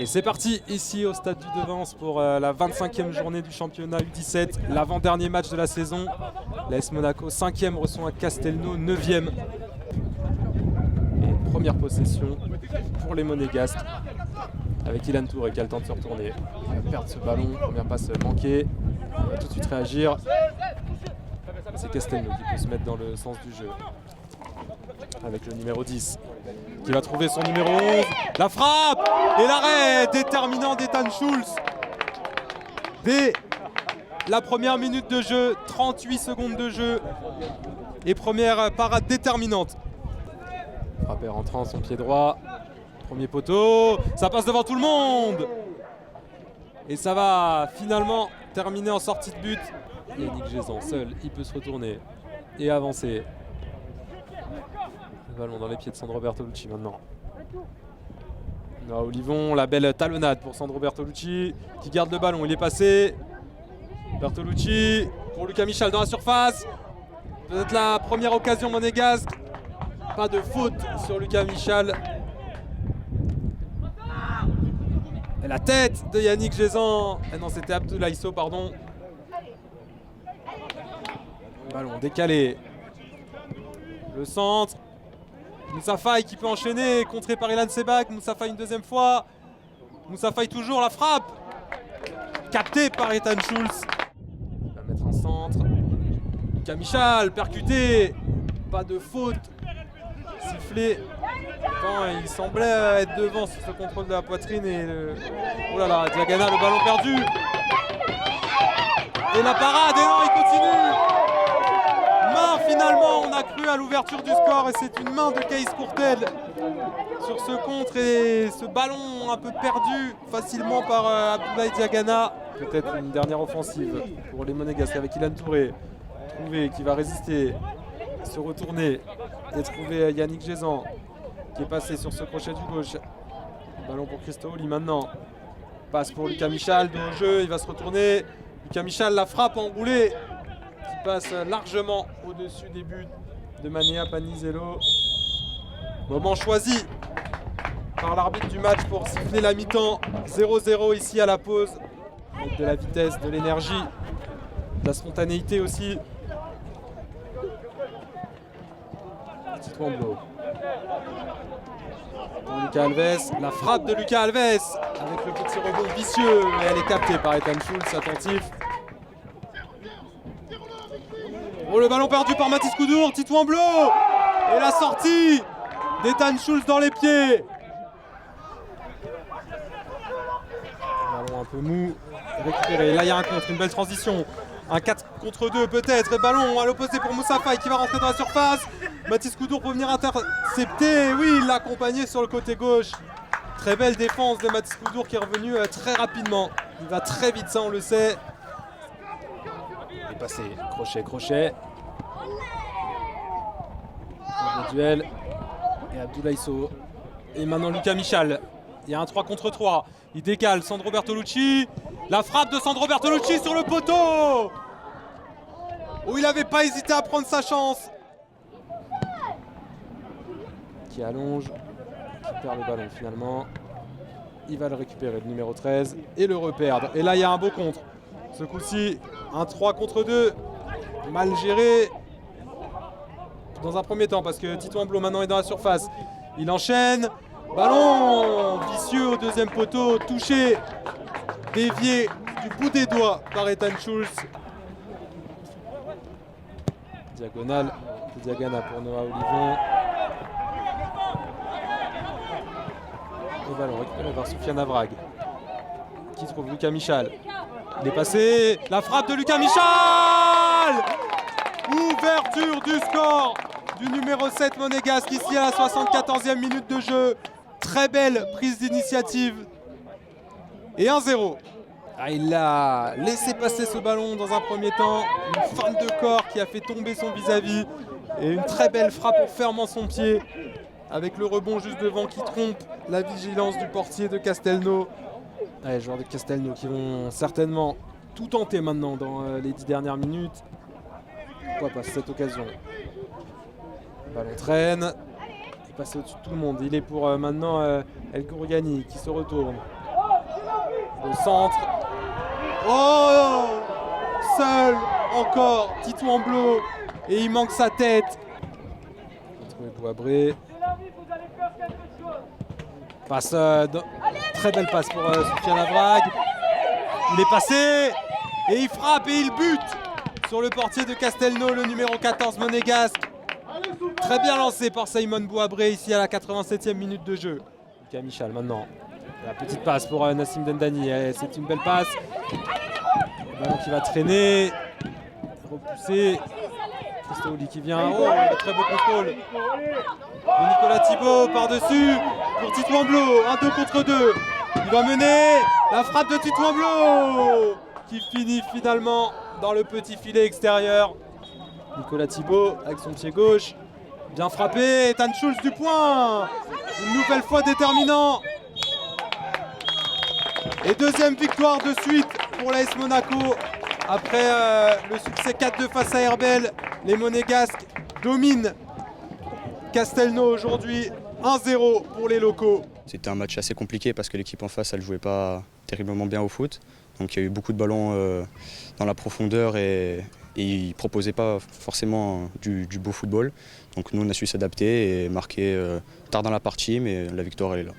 Et c'est parti ici au Stade du Devance pour la 25e journée du championnat U17, l'avant-dernier match de la saison. L'AS Monaco 5e reçoit Castelnau 9e. Et première possession pour les Monégasques avec Ilan Touré qui a le temps de se retourner. Il va perdre ce ballon, première passe manquée. Il va tout de suite réagir. C'est Castelnau qui peut se mettre dans le sens du jeu. Avec le numéro 10 qui va trouver son numéro 11. La frappe et l'arrêt déterminant d'Ethan Schulz. Dès la première minute de jeu, 38 secondes de jeu. Et première parade déterminante. Frappé rentrant son pied droit. Premier poteau. Ça passe devant tout le monde. Et ça va finalement terminer en sortie de but. Yannick Gézan seul, il peut se retourner et avancer. Le ballon dans les pieds de Sandro Bertolucci maintenant. Noah Olivon, la belle talonnade pour Sandro Bertolucci qui garde le ballon, il est passé. Bertolucci pour Lucas Michal dans la surface. Peut-être la première occasion monégasque. Pas de faute sur Lucas Michal. Et la tête de Yannick Gézan. Non, c'était Abdoulaye Sow, pardon. Ballon décalé. Le centre. Moussa Faye qui peut enchaîner, contré par Ilan Sebag. Moussa Faye une deuxième fois. Moussa Faye toujours, la frappe. Capté par Ethan Schulz. Il va mettre un centre. Lucas Michal, percuté. Pas de faute. Sifflé. Il semblait être devant sur ce contrôle de la poitrine. Et oh là là, Diagana, le ballon perdu. Et la parade, et non, il continue. Main finalement, on a cru à l'ouverture du score et c'est une main de Caïs Courtel sur ce contre et ce ballon un peu perdu facilement par Abdoulaye Diagana. Peut-être une dernière offensive pour les Monégasques avec Ilan Touré. Trouvé qui va résister, se retourner et trouver Yannick Gézan qui est passé sur ce crochet du gauche. Ballon pour Christo Oli maintenant. Passe pour Lucas Michal, dos au jeu, il va se retourner. Lucas Michal, la frappe enroulée qui passe largement au-dessus des buts de Manea Panizello. Moment choisi par l'arbitre du match pour siffler la mi-temps. 0-0 ici à la pause. Avec de la vitesse, de l'énergie, de la spontanéité aussi. Petit Wamblo. Pour Lucas Alves, la frappe de Lucas Alves avec le petit rebond vicieux et elle est captée par Ethan Schulz, attentif. Oh, le ballon perdu par Mathis Coudour, Tito Wamblo et la sortie d'Ethan Schulz dans les pieds. Ballon un peu mou, récupéré. Là il y a un contre, une belle transition. Un 4 contre 2 peut-être. Et ballon à l'opposé pour Moussa Faye qui va rentrer dans la surface. Mathis Coudour peut venir intercepter. Oui, il l'a accompagné sur le côté gauche. Très belle défense de Mathis Coudour qui est revenu très rapidement. Il va très vite, ça on le sait. Il est passé, crochet. Le duel. Et Abdoulaye Sow. Et maintenant Lucas Michal. Il y a un 3 contre 3. Il décale Sandro Bertolucci. La frappe de Sandro Bertolucci sur le poteau. Où il n'avait pas hésité à prendre sa chance. Qui allonge. Qui perd le ballon finalement. Il va le récupérer, le numéro 13. Et le reperdre. Et là il y a un beau contre. Ce coup-ci, un 3 contre 2. Mal géré. Dans un premier temps parce que Tito Wamblo maintenant est dans la surface. Il enchaîne. Ballon vicieux au deuxième poteau, touché, dévié du bout des doigts par Ethan Schulz. Diagonale de Diagana pour Noah Olivon. Le ballon récupéré par Soufiane Avrag qui trouve Lucas Michal. Il est passé, la frappe de Lucas Michal. Ouverture du score du numéro 7 monégasque ici à la 74e minute de jeu. Très belle prise d'initiative. Et 1-0. Il a laissé passer ce ballon dans un premier temps. Une feinte de corps qui a fait tomber son vis-à-vis. Et une très belle frappe en fermant son pied. Avec le rebond juste devant qui trompe la vigilance du portier de Castelnau. Les joueurs de Castelnau qui vont certainement tout tenter maintenant dans les 10 dernières minutes. Pourquoi pas cette occasion. Le ballon traîne. Il est passé au-dessus de tout le monde. Il est pour maintenant El Gouriani qui se retourne. Le centre. Oh! Seul encore Titou Amblo et il manque sa tête. Bouabré. Passe, très belle passe pour Soufiane Avrag. Il est passé et il frappe et il bute sur le portier de Castelnau, le numéro 14 monégasque. Très bien lancé par Simon Bouabré ici à la 87e minute de jeu. Lucas Michal maintenant. La petite passe pour Nassim Dendani, c'est une belle passe. Le ballon qui va traîner, repoussé. Christoli qui vient, oh, très beau contrôle. Et Nicolas Thibault par-dessus pour Titou Amblo, 1-2 contre 2. Il va mener la frappe de Titou Amblo qui finit finalement dans le petit filet extérieur. Nicolas Thibault avec son pied gauche, bien frappé, Ethan Schulz du point, une nouvelle fois déterminant. Et deuxième victoire de suite pour l'AS Monaco. Après le succès 4-2 face à Herbel, les Monégasques dominent Castelnau aujourd'hui, 1-0 pour les locaux. C'était un match assez compliqué parce que l'équipe en face, elle jouait pas terriblement bien au foot. Donc il y a eu beaucoup de ballons dans la profondeur et ils ne proposaient pas forcément du beau football. Donc nous, on a su s'adapter et marquer tard dans la partie, mais la victoire, elle est là.